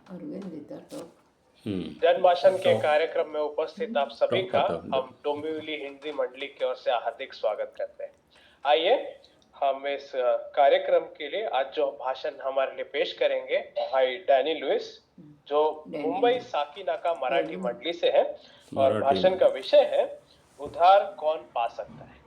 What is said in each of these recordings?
जन भाषण के कार्यक्रम में उपस्थित आप सभी का टॉप हम डोंबिवली हिंदी मंडली की ओर से हार्दिक स्वागत करते हैं। आइए हम इस कार्यक्रम के लिए आज जो भाषण हमारे लिए पेश करेंगे भाई डैनी लुइस, जो मुंबई साकीनाका मराठी मंडली से है, और भाषण का विषय है उधार कौन पा सकता है।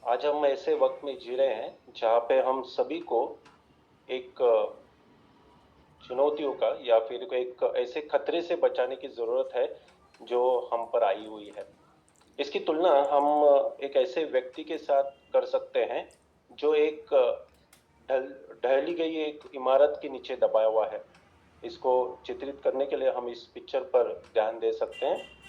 आज हम ऐसे वक्त में जी रहे हैं जहाँ पे हम सभी को एक चुनौतियों का या फिर एक ऐसे खतरे से बचाने की जरूरत है जो हम पर आई हुई है। इसकी तुलना हम एक ऐसे व्यक्ति के साथ कर सकते हैं जो एक ढहली गई एक इमारत के नीचे दबाया हुआ है। इसको चित्रित करने के लिए हम इस पिक्चर पर ध्यान दे सकते हैं।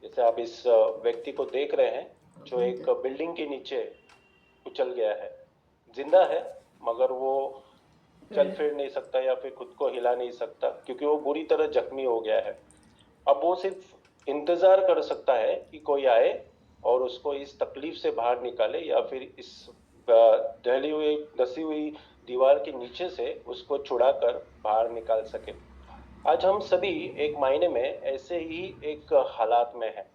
जैसे आप इस व्यक्ति को देख रहे हैं जो एक बिल्डिंग के नीचे कुचल गया है, जिंदा है मगर वो चल फिर नहीं सकता या फिर खुद को हिला नहीं सकता क्योंकि वो बुरी तरह जख्मी हो गया है। अब वो सिर्फ इंतजार कर सकता है कि कोई आए और उसको इस तकलीफ से बाहर निकाले या फिर इस ढली हुई धसी हुई दीवार के नीचे से उसको छुड़ाकर बाहर निकाल सके। आज हम सभी एक मायने में ऐसे ही एक हालात में हैं।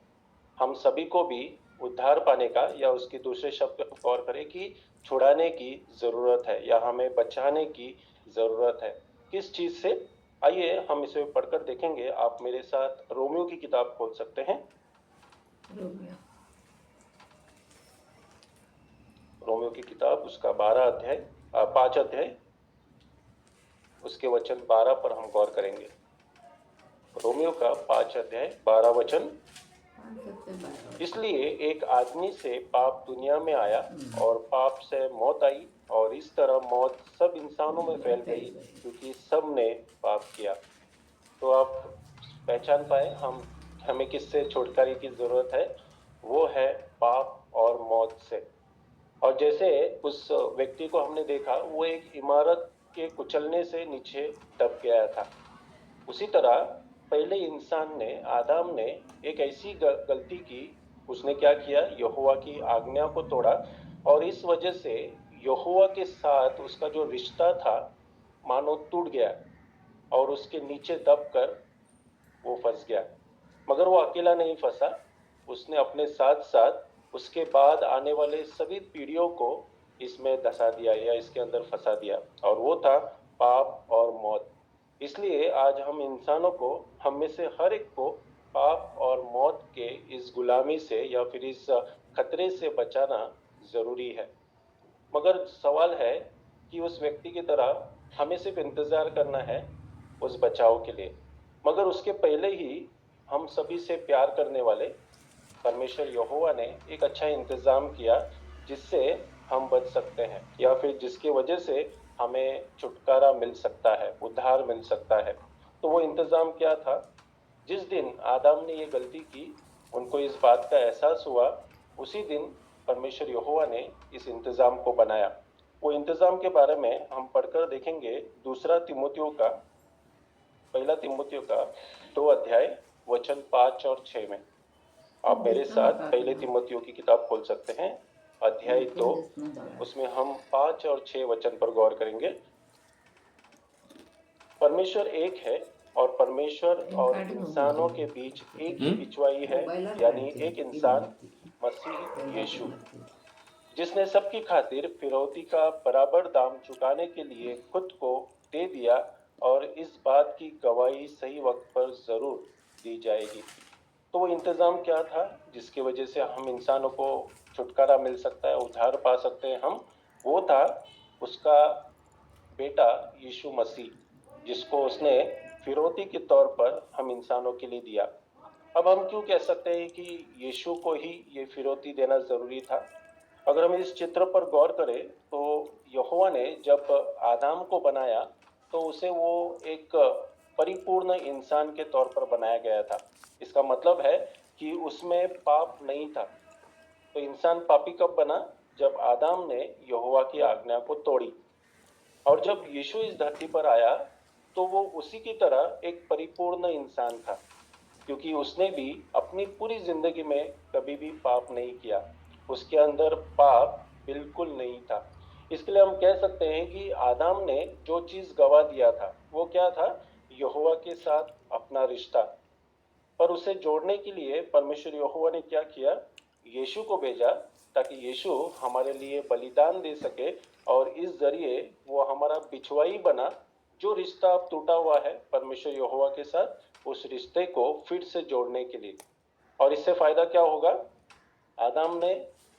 हम सभी को भी उद्धार पाने का या उसके दूसरे शब्द पर गौर करें कि छुड़ाने की जरूरत है या हमें बचाने की जरूरत है। किस चीज से? आइए हम इसे पढ़कर देखेंगे। आप मेरे साथ रोमियो की किताब खोल सकते हैं। रोमियो की किताब उसका 5 अध्याय उसके वचन 12 पर हम गौर करेंगे। रोमियो का 5 अध्याय 12 वचन। इसलिए एक आदमी से पाप दुनिया में आया और पाप से मौत आई और इस तरह मौत सब इंसानों में फैल गई क्योंकि सब ने पाप किया। तो आप पहचान पाए हमें किससे छुटकारे की जरूरत है? वो है पाप और मौत से। और जैसे उस व्यक्ति को हमने देखा, वो एक इमारत के कुचलने से नीचे दब गया था, उसी तरह पहले इंसान ने, आदम ने एक ऐसी गलती की। उसने क्या किया? यहोवा की आज्ञा को तोड़ा और इस वजह से यहोवा के साथ उसका जो रिश्ता था मानो टूट गया और उसके नीचे दबकर वो फंस गया। मगर वो अकेला नहीं फंसा, उसने अपने साथ साथ उसके बाद आने वाले सभी पीढ़ियों को इसमें धसा दिया या इसके अंदर फंसा दिया, और वो था पाप और मौत। इसलिए आज हम इंसानों को, हम में से हर एक को पाप और मौत के इस गुलामी से या फिर इस खतरे से बचाना जरूरी है। मगर सवाल है कि उस व्यक्ति की तरह हमें सिर्फ इंतजार करना है उस बचाव के लिए, मगर उसके पहले ही हम सभी से प्यार करने वाले परमेश्वर यहोवा ने एक अच्छा इंतजाम किया जिससे हम बच सकते हैं या फिर जिसकी वजह से हमें छुटकारा मिल सकता है, उद्धार मिल सकता है। तो वो इंतजाम क्या था? जिस दिन आदम ने ये गलती की, उनको इस बात का एहसास हुआ, उसी दिन परमेश्वर यहोवा ने इस इंतजाम को बनाया। वो इंतजाम के बारे में हम पढ़कर देखेंगे पहला तिमुथियों का 2 अध्याय वचन 5 और 6 में। आप मेरे साथ पहले तिमुथियों की किताब खोल सकते हैं, अध्याय 2। उसमें हम 5 और 6 वचन पर गौर करेंगे। परमेश्वर एक है और परमेश्वर और इंसानों के बीच एक ही बिचवाई है, यानी एक इंसान मसीह यीशु, जिसने सबकी खातिर फिरौती का बराबर दाम चुकाने के लिए खुद को दे दिया, और इस बात की गवाही सही वक्त पर जरूर दी जाएगी। तो वो इंतजाम क्या था जिसकी वजह से हम इंसानों को छुटकारा मिल सकता है, उद्धार पा सकते हैं हम? वो था उसका बेटा यीशु मसीह, जिसको उसने फिरौती के तौर पर हम इंसानों के लिए दिया। अब हम क्यों कह सकते हैं कि यीशु को ही ये फिरौती देना जरूरी था? अगर हम इस चित्र पर गौर करें तो यहोवा ने जब आदम को बनाया तो उसे वो एक परिपूर्ण इंसान के तौर पर बनाया गया था। इसका मतलब है कि उसमें पाप नहीं था। तो इंसान पापी कब बना? जब आदम ने यहोवा की आज्ञा को तोड़ी। और जब यीशु इस धरती पर आया तो वो उसी की तरह एक परिपूर्ण इंसान था, क्योंकि उसने भी अपनी पूरी जिंदगी में कभी भी पाप नहीं किया। उसके अंदर पाप बिल्कुल नहीं था। इसके लिए हम कह सकते हैं कि आदम ने जो चीज गवा दिया था वो क्या था? यहोवा के साथ अपना रिश्ता। पर उसे जोड़ने के लिए परमेश्वर यहोवा ने क्या किया? यीशु को भेजा, ताकि यीशु हमारे लिए बलिदान दे सके और इस जरिए वो हमारा बिछुआई बना। जो रिश्ता अब टूटा हुआ है परमेश्वर यहोवा के साथ, उस रिश्ते को फिर से जोड़ने के लिए। और इससे फायदा क्या होगा? आदम ने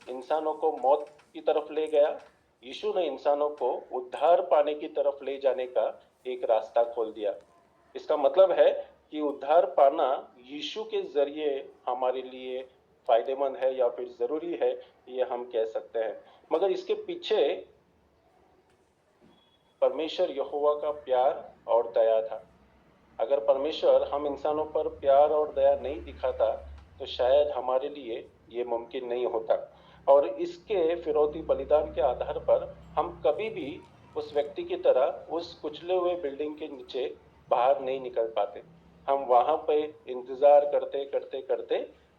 इंसानों को मौत की तरफ ले गया, यीशु ने इंसानों को उद्धार पाने की तरफ ले जाने का एक रास्ता खोल दिया। इसका मतलब है कि उद्धार पाना यीशु के जरिए हमारे लिए फायदेमंद है या फिर जरूरी है, ये हम कह सकते हैं। मगर इसके पीछे परमेश्वर यहोवा का प्यार और दया था। अगर परमेश्वर हम इंसानों पर प्यार और दया नहीं दिखाता तो शायद हमारे लिए ये मुमकिन नहीं होता। और इसके फिरौती बलिदान के आधार पर हम कभी भी उस व्यक्ति की तरह उस कुचले हुए बिल्डिंग के नीचे बाहर नहीं निकल पाते। हम वहां पे इंतजार करते करते करते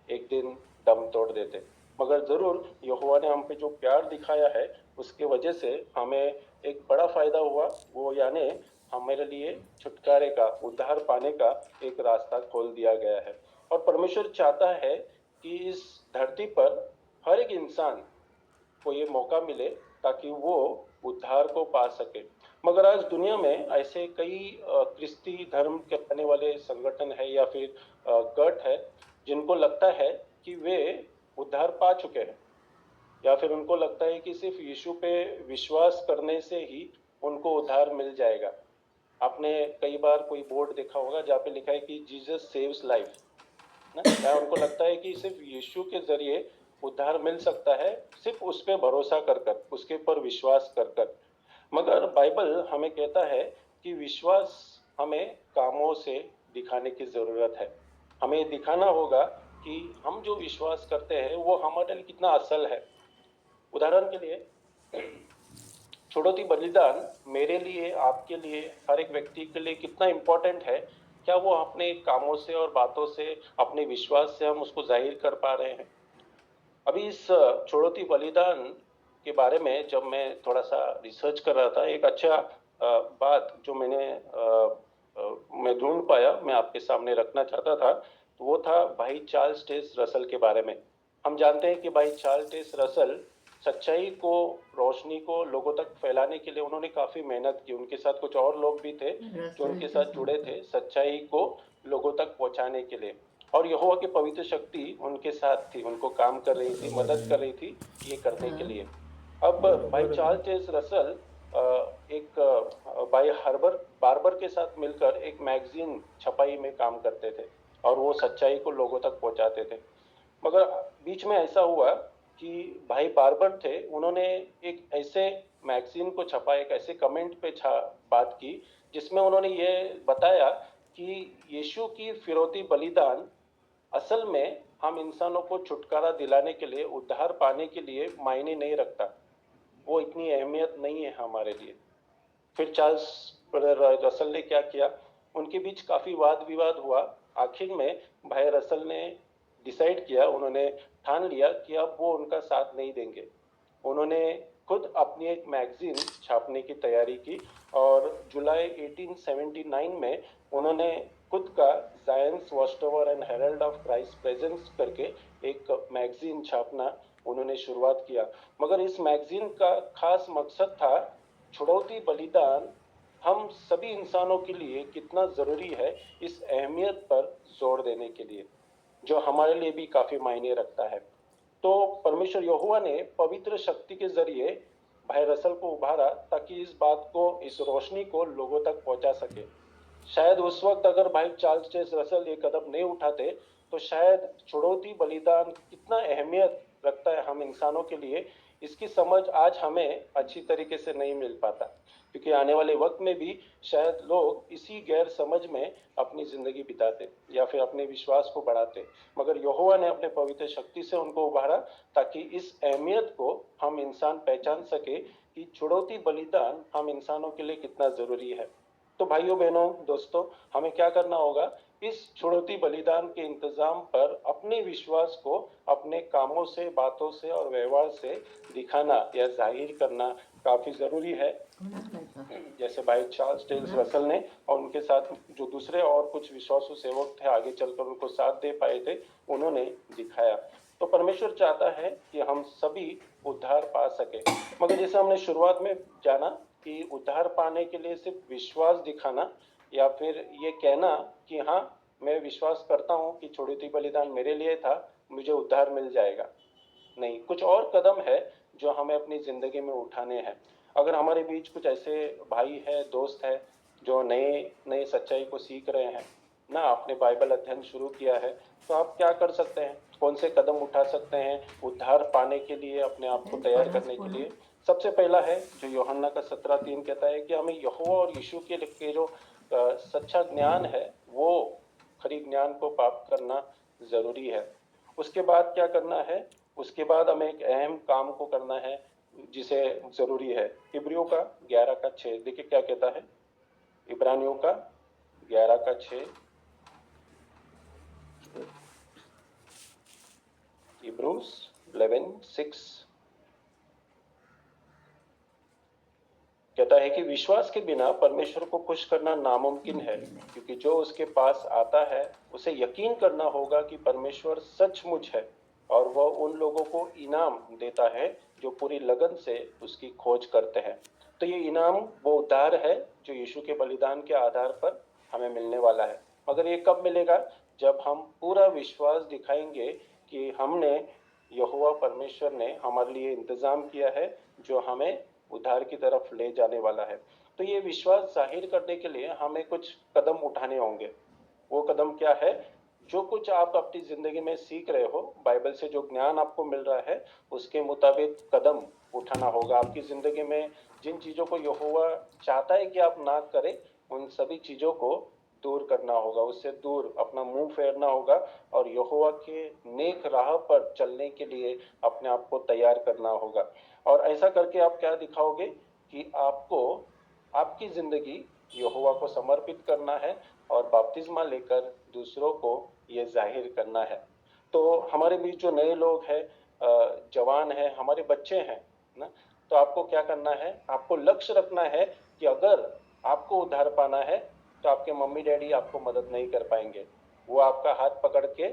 एक दिन दम तोड़ देते। मगर जरूर यहोवा ने हम पे जो प्यार दिखाया है उसके वजह से हमें एक बड़ा फायदा हुआ, वो यानी हमारे लिए छुटकारे का, उद्धार पाने का एक रास्ता खोल दिया गया है। और परमेश्वर चाहता है कि इस धरती पर हर एक इंसान को ये मौका मिले ताकि वो उद्धार को पा सके। मगर आज दुनिया में ऐसे कई क्रिस्ती धर्म के आने वाले संगठन है या फिर गट है जिनको लगता है कि वे उद्धार पा चुके हैं, या फिर उनको लगता है कि सिर्फ यीशु पे विश्वास करने से ही उनको उद्धार मिल जाएगा। आपने कई बार कोई बोर्ड देखा होगा जहाँ पे लिखा है कि जीसस सेव्स लाइफ ना, या उनको लगता है कि सिर्फ यीशु के जरिए उद्धार मिल सकता है, सिर्फ उस पे भरोसा कर कर, उसके ऊपर विश्वास कर कर। मगर बाइबल हमें कहता है कि विश्वास हमें कामों से दिखाने की जरूरत है। हमें दिखाना होगा कि हम जो विश्वास करते हैं वो हमारे लिए कितना असल है। उदाहरण के लिए छुड़ौती बलिदान मेरे लिए, आपके लिए, हर एक व्यक्ति के लिए कितना इम्पोर्टेंट है, क्या वो अपने कामों से और बातों से, अपने विश्वास से हम उसको जाहिर कर पा रहे हैं? अभी इस छुड़ौती बलिदान के बारे में जब मैं थोड़ा सा रिसर्च कर रहा था, एक अच्छा बात जो मैं ढूंढ पाया, मैं आपके सामने रखना चाहता था, तो वो था भाई चार्ल्स टेस रसल के बारे में। हम जानते हैं कि भाई चार्ल्स टेस रसल सच्चाई को, रोशनी को लोगों तक फैलाने के लिए उन्होंने काफी मेहनत की। उनके साथ कुछ और लोग भी थे जो उनके साथ जुड़े थे सच्चाई को लोगों तक पहुंचाने के लिए। और यहोवा की पवित्र शक्ति उनके साथ थी, उनको काम कर रही थी, मदद कर रही थी ये करने के लिए। अब भाई चार्ल्स टेस रसल एक भाई हर्बर बार्बर के साथ मिलकर एक मैगजीन छपाई में काम करते थे और वो सच्चाई को लोगों तक पहुंचाते थे। मगर बीच में ऐसा हुआ कि भाई बार्बर थे, उन्होंने एक ऐसे मैगजीन को छपा, एक ऐसे कमेंट पे बात की जिसमें उन्होंने ये बताया कि यीशु की फिरौती बलिदान असल में हम इंसानों को छुटकारा दिलाने के लिए, उद्धार पाने के लिए मायने नहीं रखता, वो इतनी अहमियत नहीं है हमारे लिए। फिर चार्ल्स रसल ने क्या किया, उनके बीच काफी वाद विवाद हुआ। आखिर में भाई रसल ने डिसाइड किया, उन्होंने ठान लिया कि अब वो उनका साथ नहीं देंगे। उन्होंने खुद अपनी एक मैगजीन छापने की तैयारी की और जुलाई 1879 में उन्होंने खुद का Zion's Watchtower and Herald of Christ presence करके एक मैगजीन छापना उन्होंने शुरुआत किया। मगर इस मैगजीन का खास मकसद था छुड़ौती बलिदान हम सभी इंसानों के लिए कितना जरूरी है, इस अहमियत पर जोर देने के लिए, जो हमारे लिए भी काफी मायने रखता है। तो परमेश्वर यहोवा ने पवित्र शक्ति के जरिए भाई रसल को उभारा ताकि इस बात को, इस रोशनी को लोगों तक पहुंचा सके। शायद उस वक्त अगर भाई चार्ल्स टेस रसल ये कदम नहीं उठाते तो शायद छुड़ौती बलिदान कितना अहमियत रखता है हम इंसानों के लिए, इसकी समझ आज हमें अच्छी तरीके से नहीं मिल पाता। क्योंकि आने वाले वक्त में भी शायद लोग इसी गैर समझ में अपनी जिंदगी बिताते या फिर अपने विश्वास को बढ़ाते, मगर यहोवा ने अपने पवित्र शक्ति से उनको उभारा ताकि इस अहमियत को हम इंसान पहचान सके कि छुड़ौती बलिदान हम इंसानों के लिए कितना जरूरी है। तो भाइयों बहनों दोस्तों, हमें क्या करना होगा, इस छुड़ौती बलिदान के इंतजाम पर अपने विश्वास को अपने कामों से, बातों से और व्यवहार से दिखाना या जाहिर करना काफी जरूरी है। जैसे भाई चार्ल्स टेल्स रसल ने और उनके साथ जो दूसरे और कुछ विश्वासु सेवक थे, आगे चलकर उनको साथ दे पाए थे, उन्होंने दिखाया। तो परमेश्वर चाहता है कि हम सभी उद्धार पा सके, मगर जैसे हमने शुरुआत में जाना कि उद्धार पाने के लिए सिर्फ विश्वास दिखाना या फिर ये कहना कि हाँ मैं विश्वास करता हूँ कि छुड़ौती बलिदान मेरे लिए था, मुझे उद्धार मिल जाएगा, नहीं, कुछ और कदम है जो हमें अपनी जिंदगी में उठाने हैं। अगर हमारे बीच कुछ ऐसे भाई है, दोस्त है जो नए नए सच्चाई को सीख रहे हैं ना, आपने बाइबल अध्ययन शुरू किया है, तो आप क्या कर सकते हैं, कौन से कदम उठा सकते हैं उद्धार पाने के लिए, अपने आप को तैयार करने के लिए। सबसे पहला है जो यूहन्ना का 17:3 कहता है कि हमें यहोवा और यीशु के जो सच्चा ज्ञान है वो खरी ज्ञान को प्राप्त करना जरूरी है। उसके बाद क्या करना है, उसके बाद हमें एक अहम काम को करना है जिसे जरूरी है। इब्रियों का 11:6 देखिए क्या कहता है, इब्रानियों का 11:6, इब्रूस 11:6 कहता है कि विश्वास के बिना परमेश्वर को खुश करना नामुमकिन है, क्योंकि जो उसके पास आता है उसे यकीन करना होगा कि परमेश्वर सचमुच है और वह उन लोगों को इनाम देता है जो पूरी लगन से उसकी खोज करते हैं। तो ये इनाम वो उद्धार है जो यीशु के बलिदान के आधार पर हमें मिलने वाला है। मगर ये कब मिलेगा, जब हम पूरा विश्वास दिखाएंगे कि हमने यहोवा परमेश्वर ने हमारे लिए इंतजाम किया है जो हमें उद्धार की तरफ ले जाने वाला है। तो ये विश्वास जाहिर करने के लिए हमें कुछ कदम उठाने होंगे। वो कदम क्या है, जो कुछ आप अपनी जिंदगी में सीख रहे हो, बाइबल से जो ज्ञान आपको मिल रहा है उसके मुताबिक कदम उठाना होगा। आपकी जिंदगी में जिन चीजों को यहोवा चाहता है कि आप ना करें, उन सभी चीजों को दूर करना होगा, उससे दूर अपना मुंह फेरना होगा और यहोवा के नेक राह पर चलने के लिए अपने आप को तैयार करना होगा। और ऐसा करके आप क्या दिखाओगे कि आपको आपकी जिंदगी यहोवा को समर्पित करना है और बपतिस्मा लेकर दूसरों को ये जाहिर करना है। तो हमारे बीच जो नए लोग हैं, जवान हैं, हमारे बच्चे हैं ना, तो आपको क्या करना है, आपको लक्ष्य रखना है कि अगर आपको उद्धार पाना है तो आपके मम्मी डैडी आपको मदद नहीं कर पाएंगे, वो आपका हाथ पकड़ के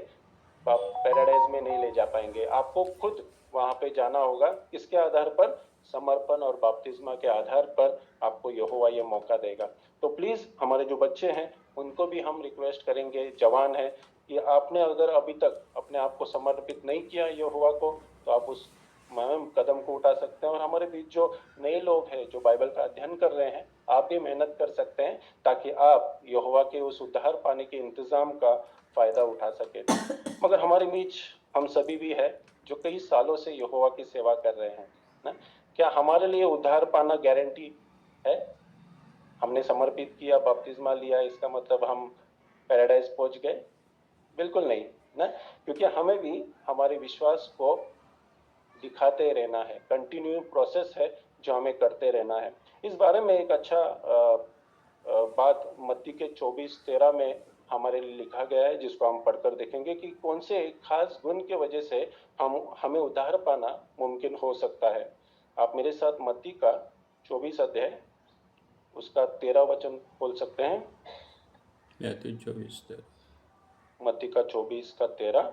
आप पैराडाइज में नहीं ले जा पाएंगे। आपको खुद वहां पे जाना होगा। किसके आधार पर, समर्पण और बपतिस्मा के आधार पर आपको यहोवा ये मौका देगा। तो प्लीज हमारे जो बच्चे हैं उनको भी हम रिक्वेस्ट करेंगे, जवान है, कि आपने अगर अभी तक अपने आप को समर्पित नहीं किया यहोवा को, तो आप उस कदम को उठा सकते हैं। और हमारे बीच जो नए लोग हैं जो बाइबल का अध्ययन कर रहे हैं, आप भी मेहनत कर सकते हैं ताकि आप यहोवा के उस उद्धार पाने के इंतजाम का फायदा उठा सके। मगर हमारे बीच हम सभी भी है जो कई सालों से यहोवा की सेवा कर रहे हैं ना, क्या हमारे लिए उद्धार पाना गारंटी है? हमने समर्पित किया, बपतिस्मा लिया, इसका मतलब हम पैराडाइज पहुंच गए? बिल्कुल नहीं ना, क्योंकि हमें भी हमारे विश्वास को दिखाते रहना है, कंटिन्यू प्रोसेस है जो हमें करते रहना है। इस बारे में एक अच्छा बात मत्ती के 24:13 में हमारे लिए लिखा गया है, जिसको हम पढ़कर देखेंगे कि कौन से खास गुण के वजह से हमें उद्धार पाना मुमकिन हो सकता है। आप मेरे साथ मत्ती का 24 अध्याय उसका 13 वचन बोल सकते हैं। मत्ती का 24 का 13,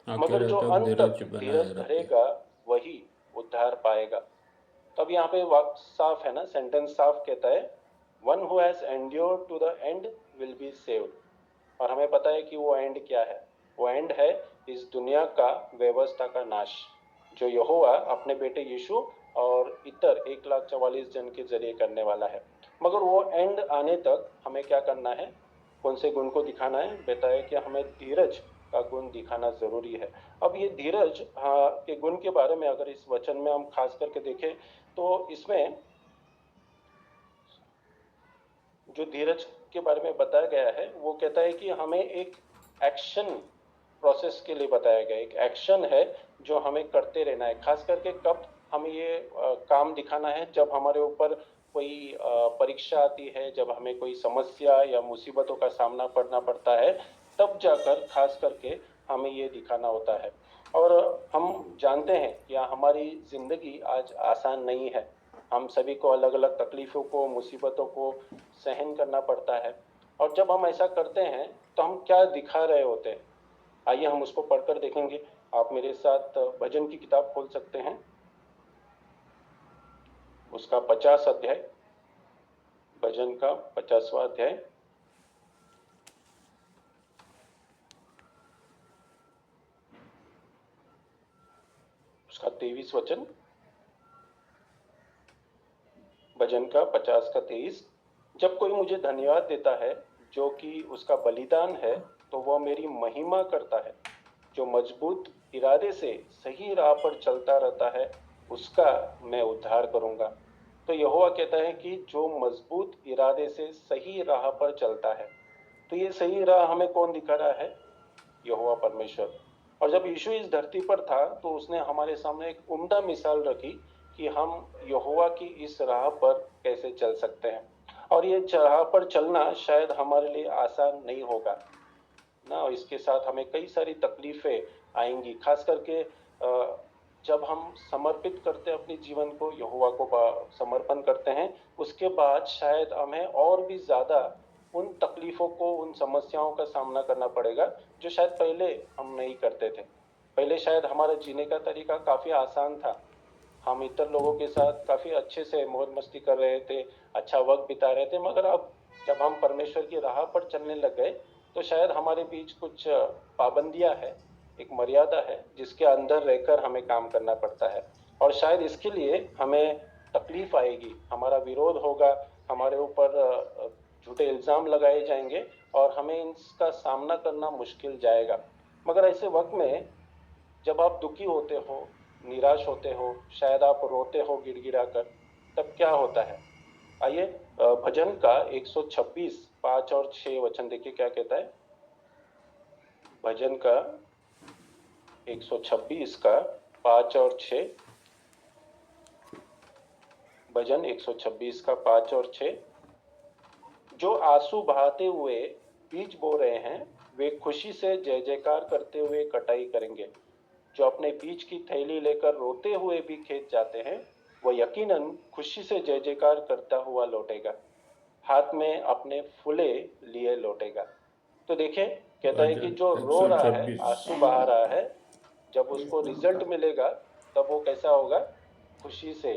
मगर जो अंत तक धीरज धरेगा वही उद्धार पाएगा। तब यहाँ पे वाक्य साफ है ना, सेंटेंस साफ कहता है, one who has endured to the end will be saved. और हमें पता है कि वो एंड क्या है, वो एंड है इस दुनिया का व्यवस्था का नाश, जो यहोवा अपने बेटे यीशु और इतर 1,44,000 जन के जरिए करने वाला है। मगर वो एंड आने तक हमें क्या करना है, कौन से गुण को दिखाना है? बताया कि हमें धीरज का गुण दिखाना जरूरी है। अब ये धीरज के गुण के बारे में अगर इस वचन में हम खास करके देखें तो इसमें जो धीरज के बारे में बताया गया है वो कहता है कि हमें एक एक्शन प्रोसेस के लिए बताया गया, एक एक्शन है जो हमें करते रहना है। खास करके कब हमें ये काम दिखाना है, जब हमारे ऊपर कोई परीक्षा आती है, जब हमें कोई समस्या या मुसीबतों का सामना करना पड़ता है, तब जाकर खास करके हमें ये दिखाना होता है। और हम जानते हैं कि हमारी जिंदगी आज आसान नहीं है। हम सभी को अलग अलग तकलीफों को, मुसीबतों को सहन करना पड़ता है। और जब हम ऐसा करते हैं तो हम क्या दिखा रहे होते हैं, आइए हम उसको पढ़कर देखेंगे। आप मेरे साथ भजन की किताब खोल सकते हैं, उसका 50 अध्याय, भजन का 50वां अध्याय, उसका 23 वचन। भजन का 50 का 23। जब कोई मुझे धन्यवाद देता है जो कि उसका बलिदान है, तो वह मेरी महिमा करता है। जो मजबूत इरादे से सही राह पर चलता रहता है, उसका मैं उद्धार करूंगा। तो यहोवा कहता है कि जो मजबूत इरादे से सही राह पर चलता है, तो ये सही राह हमें कौन दिखा रहा है? यहोवा परमेश्वर। और जब यीशु इस धरती पर था तो उसने हमारे सामने एक उम्दा मिसाल रखी कि हम यहोवा की इस राह पर कैसे चल सकते हैं। और ये राह पर चलना शायद हमारे लिए आसान नहीं होगा ना, इसके साथ हमें कई सारी तकलीफें आएंगी। खास करके जब हम समर्पित करते हैं अपने जीवन को, यहोवा को समर्पण करते हैं, उसके बाद शायद हमें और भी ज्यादा उन तकलीफों को, उन समस्याओं का सामना करना पड़ेगा जो शायद पहले हम नहीं करते थे। पहले शायद हमारा जीने का तरीका काफी आसान था, हम इतर लोगों के साथ काफी अच्छे से मौज मस्ती कर रहे थे, अच्छा वक्त बिता रहे थे। मगर अब जब हम परमेश्वर की राह पर चलने लग गए तो शायद हमारे बीच कुछ पाबंदियां है, एक मर्यादा है जिसके अंदर रहकर हमें काम करना पड़ता है। और शायद इसके लिए हमें तकलीफ आएगी, हमारा विरोध होगा, हमारे ऊपर झूठे इल्जाम लगाए जाएंगे और हमें इसका सामना करना मुश्किल जाएगा। मगर ऐसे वक्त में जब आप दुखी होते हो, निराश होते हो, शायद आप रोते हो गिड़गिड़ाकर, तब क्या होता है? आइए भजन का 126 5 और 6 वचन देखिए क्या कहता है। भजन का 126 का 5 और 6। भजन 126 का 5 और 6। जो आंसू बहाते हुए बीज बो रहे हैं, वे खुशी से जय जयकार करते हुए कटाई करेंगे। जो अपने बीज की थैली लेकर रोते हुए भी खेत जाते हैं, वह यकीनन खुशी से जय जयकार करता हुआ लौटेगा, हाथ में अपने फूले लिए लौटेगा। तो देखें, कहता है कि जो रो रहा है, 126। आंसू बहा रहा है, जब उसको रिजल्ट मिलेगा तब वो कैसा होगा? खुशी से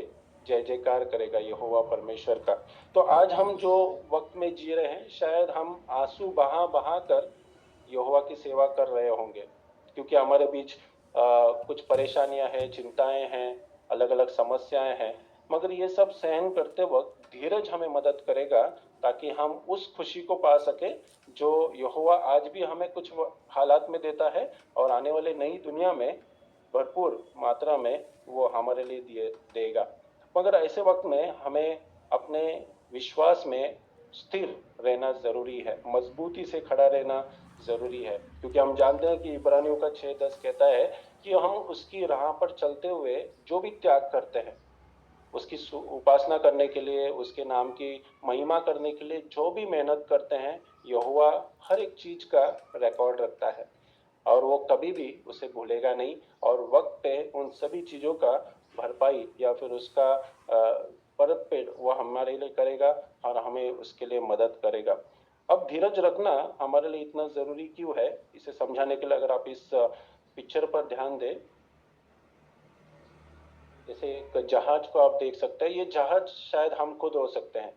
जय जयकार करेगा यहोवा परमेश्वर का। तो आज हम जो वक्त में जी रहे हैं, शायद हम आंसू बहा बहा कर यहोवा की सेवा कर रहे होंगे, क्योंकि हमारे बीच कुछ परेशानियां हैं, चिंताएं हैं, अलग अलग समस्याएं हैं। मगर ये सब सहन करते वक्त धीरज हमें मदद करेगा, ताकि हम उस खुशी को पा सके जो यहोवा आज भी हमें कुछ हालात में देता है, और आने वाले नई दुनिया में भरपूर मात्रा में वो हमारे लिए देगा। मगर ऐसे वक्त में हमें अपने विश्वास में स्थिर रहना जरूरी है, मजबूती से खड़ा रहना जरूरी है, क्योंकि हम जानते हैं कि इब्रानियों का 6:10 कहता है कि हम उसकी राह पर चलते हुए जो भी त्याग करते हैं, उसकी उपासना करने के लिए, उसके नाम की महिमा करने के लिए जो भी मेहनत करते हैं, यहोवा हर एक चीज का रिकॉर्ड रखता है और वो कभी भी उसे भूलेगा नहीं, और वक्त पे उन सभी चीजों का भरपाई या फिर उसका परत पे वो हमारे लिए करेगा और हमें उसके लिए मदद करेगा। अब धीरज रखना हमारे लिए इतना जरूरी क्यों है, इसे समझाने के लिए अगर आप इस पिक्चर पर ध्यान दें, जैसे एक जहाज को आप देख सकते हैं। ये जहाज शायद हम खुद हो सकते हैं,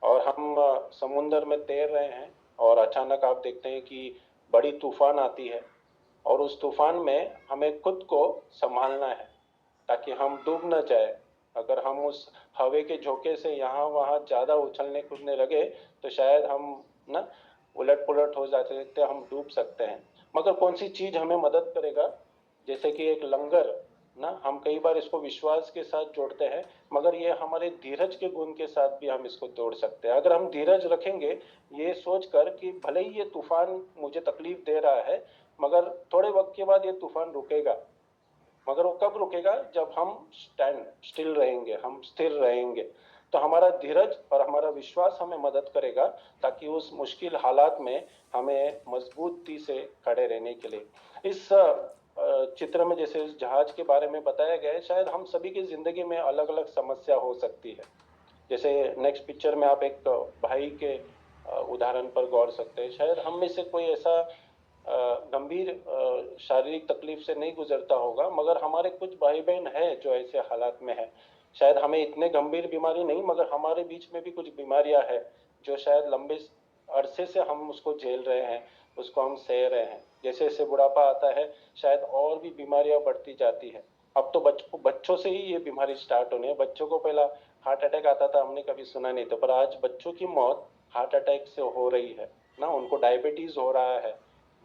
और हम समुन्द्र में तैर रहे हैं और अचानक आप देखते हैं कि बड़ी तूफान आती है, और उस तूफान में हमें खुद को संभालना है ताकि हम डूब न जाए। अगर हम उस हवा के झोंके से यहाँ वहाँ ज्यादा उछलने कूदने लगे तो शायद हम ना उलट पुलट हो जाते थे, हम डूब सकते हैं। मगर कौन सी चीज हमें मदद करेगा? जैसे कि एक लंगर ना। हम कई बार इसको विश्वास के साथ जोड़ते हैं, मगर ये हमारे धीरज के गुण के साथ भी हम इसको जोड़ सकते हैं। अगर हम धीरज रखेंगे ये सोचकर कि भले ही ये तूफान मुझे तकलीफ दे रहा है, मगर थोड़े वक्त के बाद ये तूफान रुकेगा। मगर वो कब रुकेगा? जब हम स्टैंड स्टिल रहेंगे, हम स्थिर रहेंगे। तो हमारा धीरज और हमारा विश्वास हमें मदद करेगा ताकि उस मुश्किल हालात में हमें मजबूती से खड़े रहने के लिए। इस चित्र में जैसे इस जहाज के बारे में बताया गया है, शायद हम सभी की जिंदगी में अलग अलग समस्या हो सकती है। जैसे नेक्स्ट पिक्चर में आप एक भाई के उदाहरण पर गौर सकते हैं। शायद हम में से कोई ऐसा गंभीर शारीरिक तकलीफ से नहीं गुजरता होगा, मगर हमारे कुछ भाई बहन हैं जो ऐसे हालात में है। शायद हमें इतने गंभीर बीमारी नहीं, मगर हमारे बीच में भी कुछ बीमारियां हैं जो शायद लंबे अरसे से हम उसको झेल रहे हैं, उसको हम सह रहे हैं। जैसे जैसे बुढ़ापा आता है शायद और भी बीमारियां बढ़ती जाती है। अब तो बच्चों से ही ये बीमारी स्टार्ट होनी है। बच्चों को पहला हार्ट अटैक आता था, हमने कभी सुना नहीं था, पर आज बच्चों की मौत हार्ट अटैक से हो रही है ना। उनको डायबिटीज हो रहा है,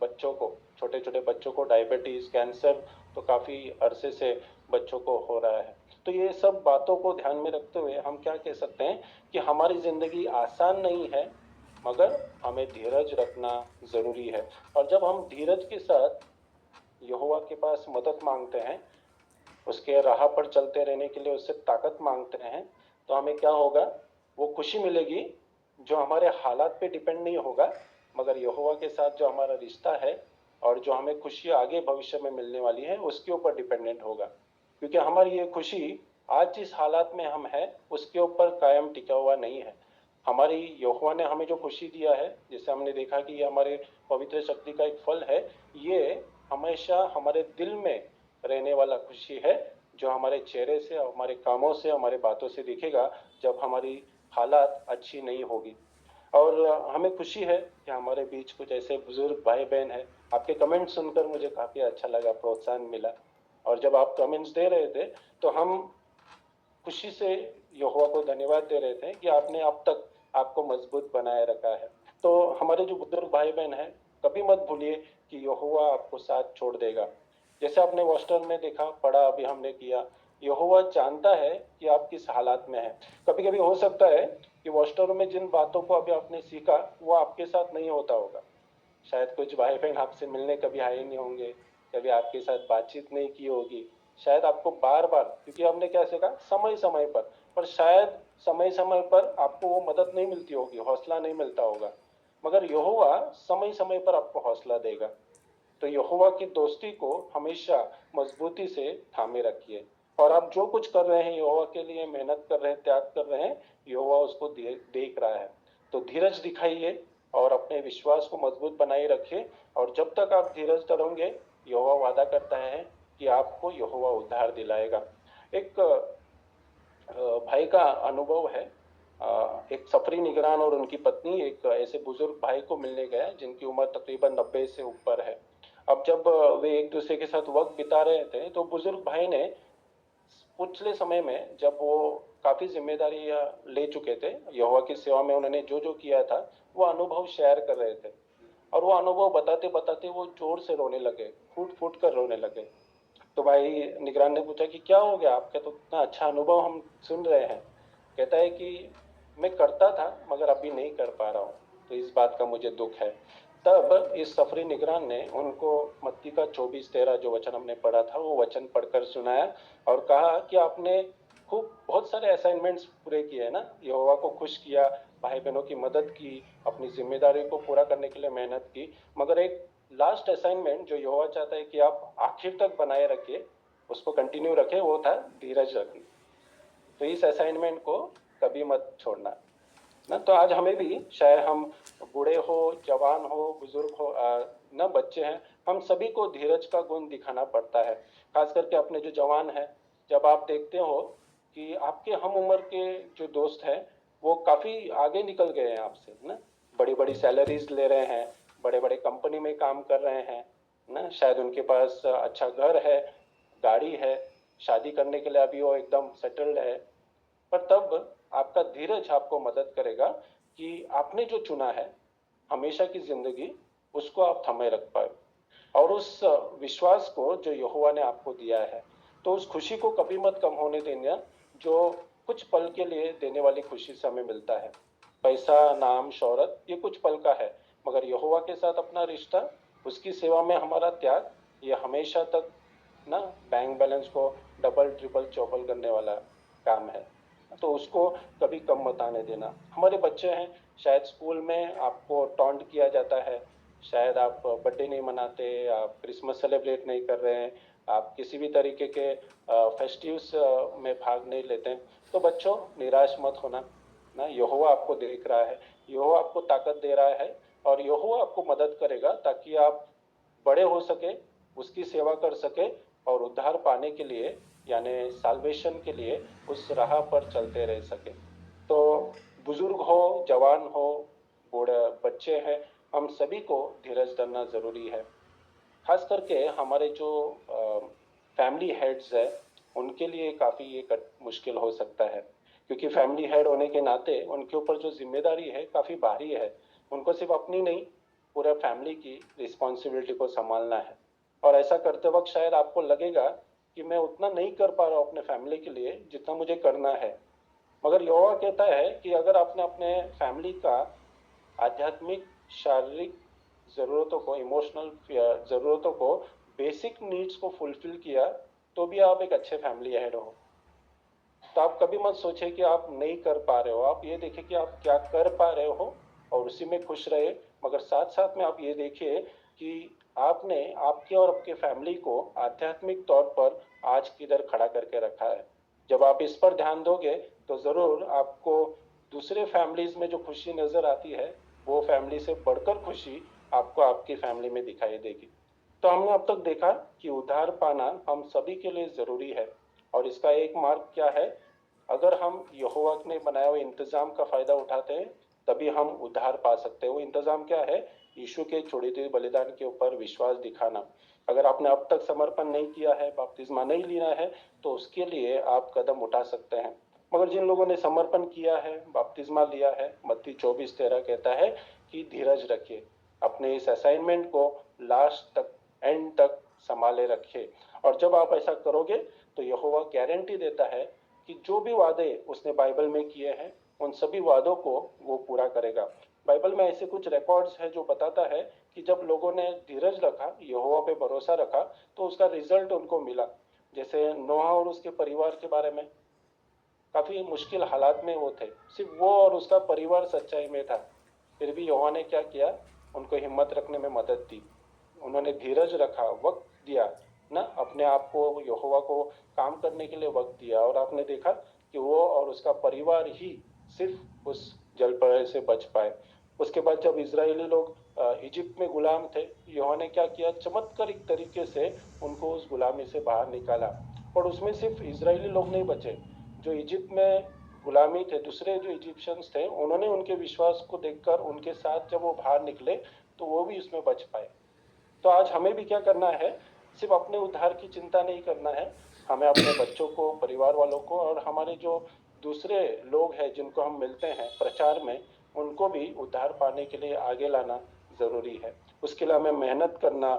बच्चों को, छोटे छोटे बच्चों को डायबिटीज, कैंसर तो काफी अरसे से बच्चों को हो रहा है। तो ये सब बातों को ध्यान में रखते हुए हम क्या कह सकते हैं कि हमारी जिंदगी आसान नहीं है, मगर हमें धीरज रखना जरूरी है। और जब हम धीरज के साथ यहोवा के पास मदद मांगते हैं, उसके राह पर चलते रहने के लिए उससे ताकत मांगते हैं, तो हमें क्या होगा? वो खुशी मिलेगी जो हमारे हालात पे डिपेंड नहीं होगा, मगर यहोवा के साथ जो हमारा रिश्ता है और जो हमें खुशी आगे भविष्य में मिलने वाली है उसके ऊपर डिपेंडेंट होगा। क्योंकि हमारी ये खुशी आज जिस हालात में हम हैं उसके ऊपर कायम टिका हुआ नहीं है। हमारी यहोवा ने हमें जो खुशी दिया है, जैसे हमने देखा कि ये हमारे पवित्र शक्ति का एक फल है, ये हमेशा हमारे दिल में रहने वाला खुशी है, जो हमारे चेहरे से, हमारे कामों से, हमारे बातों से दिखेगा जब हमारी हालात अच्छी नहीं होगी। और हमें खुशी है कि हमारे बीच कुछ ऐसे बुजुर्ग भाई बहन हैं। आपके कमेंट सुनकर मुझे काफी अच्छा लगा, प्रोत्साहन मिला। और जब आप कमेंट्स दे रहे थे तो हम खुशी से यहोवा को धन्यवाद दे रहे थे कि आपने अब तक आपको मजबूत बनाए रखा है। तो हमारे जो बुजुर्ग भाई बहन हैं, कभी मत भूलिए कि यहोवा आपको साथ छोड़ देगा। जैसे आपने वॉस्टर्न में देखा, पढ़ा, अभी हमने किया, यहोवा जानता है कि आप किस हालात में हैं। कभी कभी हो सकता है कि वॉस्टर्न में जिन बातों को अभी आपने सीखा वो आपके साथ नहीं होता होगा। शायद कुछ भाई बहन आपसे मिलने कभी आए नहीं होंगे, कभी आपके साथ बातचीत नहीं की होगी। शायद आपको बार बार, क्योंकि हमने क्या सीखा, समय समय पर शायद समय समय पर आपको वो मदद नहीं मिलती होगी, हौसला नहीं मिलता होगा, मगर यहोवा समय समय पर आपको हौसला देगा। तो यहोवा की दोस्ती को हमेशा मजबूती से थामे रखिए। और आप जो कुछ कर रहे हैं, यहोवा के लिए मेहनत कर रहे हैं, त्याग कर रहे हैं, यहोवा उसको देख रहा है। तो धीरज दिखाइए और अपने विश्वास को मजबूत बनाए रखिए। और जब तक आप धीरज धरोगे, यहोवा वादा करता है कि आपको यहोवा उद्धार दिलाएगा। एक भाई का अनुभव है। एक सफरी निगरान और उनकी पत्नी एक ऐसे बुजुर्ग भाई को मिलने गए जिनकी उम्र तकरीबन 90 से ऊपर है। अब जब वे एक दूसरे के साथ वक्त बिता रहे थे तो बुजुर्ग भाई ने पिछले समय में, जब वो काफी जिम्मेदारियां ले चुके थे यहोवा की सेवा में, उन्होंने जो जो किया था वो अनुभव शेयर कर रहे थे। और वो अनुभव बताते बताते वो जोर से रोने लगे, फूट फूट कर रोने लगे। तो भाई निगरान ने पूछा कि क्या हो गया, आपका तो इतना अच्छा अनुभव हम सुन रहे हैं। कहता है कि मैं करता था मगर अभी नहीं कर पा रहा हूँ, तो इस बात का मुझे दुख है। तब इस सफरी निगरान ने उनको मत्ती का 24:13 जो वचन हमने पढ़ा था वो वचन पढ़कर सुनाया और कहा कि आपने खूब बहुत सारे असाइनमेंट्स पूरे किए हैं ना, यहोवा को खुश किया, भाई बहनों की मदद की, अपनी जिम्मेदारी को पूरा करने के लिए मेहनत की, मगर एक लास्ट असाइनमेंट जो यहोवा चाहता है कि आप आखिर तक बनाए रखिए, उसको कंटिन्यू रखें, वो था धीरज रखना। तो इस असाइनमेंट को कभी मत छोड़ना ना। तो आज हमें भी, चाहे हम बूढ़े हो, जवान हो, बुजुर्ग हो, ना बच्चे हैं, हम सभी को धीरज का गुण दिखाना पड़ता है। खास करके अपने जो जवान हैं, जब आप देखते हो कि आपके हम उम्र के जो दोस्त हैं वो काफी आगे निकल गए हैं आपसे ना, बड़ी बड़ी सैलरीज ले रहे हैं, बड़े बड़े कंपनी में काम कर रहे हैं ना, शायद उनके पास अच्छा घर है, गाड़ी है, शादी करने के लिए अभी वो एकदम सेटल्ड है। पर तब आपका धीरज आपको मदद करेगा कि आपने जो चुना है हमेशा की जिंदगी, उसको आप थमे रख पाए। और उस विश्वास को जो यहोवा ने आपको दिया है, तो उस खुशी को कभी मत कम होने देना, जो कुछ पल के लिए देने वाली खुशी से हमें मिलता है। पैसा, नाम, शोहरत ये कुछ पल का है, मगर यहोवा के साथ अपना रिश्ता, उसकी सेवा में हमारा त्याग, ये हमेशा तक ना बैंक बैलेंस को डबल ट्रिपल चौपल करने वाला काम है। तो उसको कभी कम मत आने देना। हमारे बच्चे हैं, शायद स्कूल में आपको टॉन्ट किया जाता है, शायद आप बर्थडे नहीं मनाते, आप क्रिसमस सेलिब्रेट नहीं कर रहे हैं, आप किसी भी तरीके के फेस्टिव्स में भाग नहीं लेते हैं। तो बच्चों, निराश मत होना ना, यहोवा आपको देख रहा है, यहोवा आपको ताकत दे रहा है, और यहोवा आपको मदद करेगा ताकि आप बड़े हो सके, उसकी सेवा कर सके, और उद्धार पाने के लिए यानी साल्वेशन के लिए उस राह पर चलते रह सके। तो बुजुर्ग हो, जवान हो, बूढ़े, बच्चे हैं, हम सभी को धीरज धरना जरूरी है। खास करके हमारे जो फैमिली हेड्स है, उनके लिए काफी ये मुश्किल हो सकता है, क्योंकि फैमिली हेड होने के नाते उनके ऊपर जो जिम्मेदारी है काफी भारी है। उनको सिर्फ अपनी नहीं, पूरा फैमिली की रिस्पॉन्सिबिलिटी को संभालना है। और ऐसा करते वक्त शायद आपको लगेगा कि मैं उतना नहीं कर पा रहा हूँ अपने फैमिली के लिए जितना मुझे करना है। मगर यहोवा कहता है कि अगर आपने अपने फैमिली का आध्यात्मिक, शारीरिक जरूरतों को, इमोशनल जरूरतों को, बेसिक नीड्स को फुलफिल किया, तो भी आप एक अच्छे फैमिली हेड हो। तो आप कभी मत सोचे कि आप नहीं कर पा रहे हो, आप ये देखिए कि आप क्या कर पा रहे हो और उसी में खुश रहे। मगर साथ साथ में आप ये देखिए कि आपने आपके और आपके फैमिली को आध्यात्मिक तौर पर आज किधर खड़ा करके रखा है। जब आप इस पर ध्यान दोगे तो जरूर आपको दूसरे फैमिलीज में जो खुशी नजर आती है, वो फैमिली से बढ़कर खुशी आपको आपकी फैमिली में दिखाई देगी। तो हमने अब तक देखा कि उद्धार पाना हम सभी के लिए जरूरी है, और इसका एक मार्ग क्या है? अगर हम यहोवा ने बनाए हुए इंतजाम का फायदा उठाते हैं, तभी हम उद्धार पा सकते हैं। वो इंतजाम क्या है? यीशु के छोड़े हुए बलिदान के ऊपर विश्वास दिखाना। अगर आपने अब तक समर्पण नहीं किया है, बपतिस्मा नहीं लिया है, तो उसके लिए आप कदम उठा सकते हैं। मगर जिन लोगों ने समर्पण किया है, बपतिस्मा लिया है, मत्ती 24:13 कहता है कि धीरज रखिए, अपने इस असाइनमेंट को लास्ट तक, एंड तक संभाले रखिए। और जब आप ऐसा करोगे तो यहोवा गारंटी देता है कि जो भी वादे उसने बाइबल में किए हैं, उन सभी वादों को वो पूरा करेगा। बाइबल में ऐसे कुछ रिकॉर्ड्स है जो बताता है कि जब लोगों ने धीरज रखा, यहोवा पे भरोसा रखा, तो उसका रिजल्ट उनको मिला। जैसे नोहा और उसके परिवार के बारे में, काफी मुश्किल हालात में वो थे, सिर्फ वो और उसका परिवार सच्चाई में था, फिर भी यहोवा ने क्या किया? उनको हिम्मत रखने में मदद दी। उन्होंने धीरज रखा, वक्त दिया ना, अपने आप को यहोवा को काम करने के लिए वक्त दिया, और आपने देखा कि वो और उसका परिवार ही सिर्फ उस जल प्रलय से बच पाए। उसके बाद जब इजरायली लोग इजिप्ट में गुलाम थे, यहोवा ने क्या किया? चमत्कारिक तरीके से उनको उस गुलामी से बाहर निकाला। और उसमें सिर्फ इजरायली लोग नहीं बचे, जो इजिप्ट में गुलामी थे, दूसरे जो इजिप्शियंस थे, उन्होंने उनके विश्वास को देखकर उनके साथ जब वो बाहर निकले, तो वो भी उसमें बच पाए। तो आज हमें भी क्या करना है? सिर्फ अपने उद्धार की चिंता नहीं करना है, हमें अपने बच्चों को, परिवार वालों को, और हमारे जो दूसरे लोग हैं जिनको हम मिलते हैं प्रचार में, उनको भी उद्धार पाने के लिए आगे लाना जरूरी है। उसके लिए हमें मेहनत करना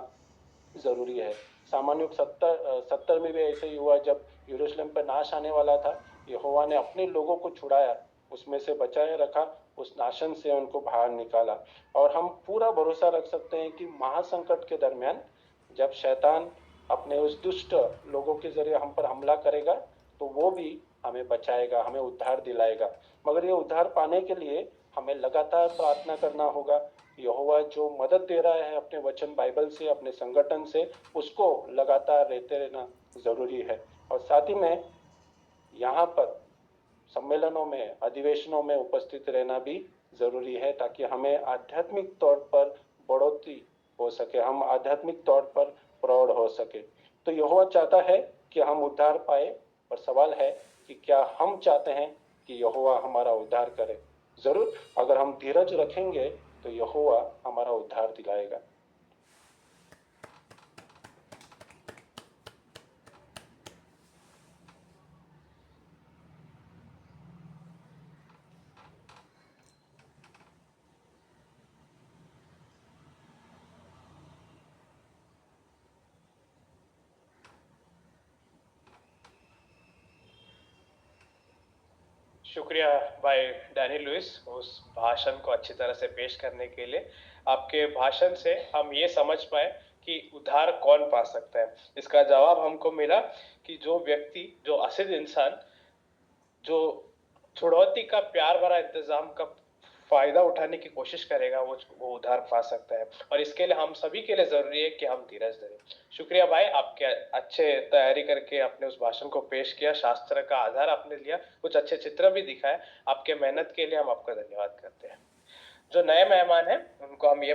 जरूरी है। सामान्य 70 में भी ऐसे ही हुआ, जब यरूशलेम पर नाश आने वाला था, यहोवा ने अपने लोगों को छुड़ाया, उसमें से बचाए रखा, उस नाशन से उनको बाहर निकाला। और हम पूरा भरोसा रख सकते हैं कि महासंकट के दरमियान जब शैतान अपने उस दुष्ट लोगों के जरिए हम पर हमला करेगा, तो वो भी हमें बचाएगा, हमें उद्धार दिलाएगा। मगर ये उद्धार पाने के लिए हमें लगातार प्रार्थना करना होगा। यहोवा जो मदद दे रहा है अपने वचन बाइबल से, अपने संगठन से, उसको लगातार रहते रहना जरूरी है। और साथ ही में यहाँ पर सम्मेलनों में, अधिवेशनों में उपस्थित रहना भी जरूरी है, ताकि हमें आध्यात्मिक तौर पर बढ़ोतरी हो सके, हम आध्यात्मिक तौर पर प्रौढ़ हो सके। तो यहोवा चाहता है कि हम उद्धार पाए, और सवाल है कि क्या हम चाहते हैं कि यहोवा हमारा उद्धार करे? जरूर, अगर हम धीरज रखेंगे तो यहोवा हमारा उद्धार दिलाएगा। शुक्रिया भाई डैनी लुइस उस भाषण को अच्छी तरह से पेश करने के लिए। आपके भाषण से हम ये समझ पाए कि उद्धार कौन पा सकता है। इसका जवाब हमको मिला कि जो व्यक्ति, जो असील इंसान, जो छुड़ौती का प्यार भरा इंतजाम का फायदा उठाने की कोशिश करेगा, वो उद्धार पा सकता है। और इसके लिए हम सभी के लिए जरूरी है कि हम धीरज धरें। शुक्रिया भाई, आपके अच्छे तैयारी करके आपने उस भाषण को पेश किया, शास्त्र का आधार आपने लिया, कुछ अच्छे चित्र भी दिखाए। आपके मेहनत के लिए हम आपका धन्यवाद करते हैं। जो नए मेहमान हैं उनको हम ये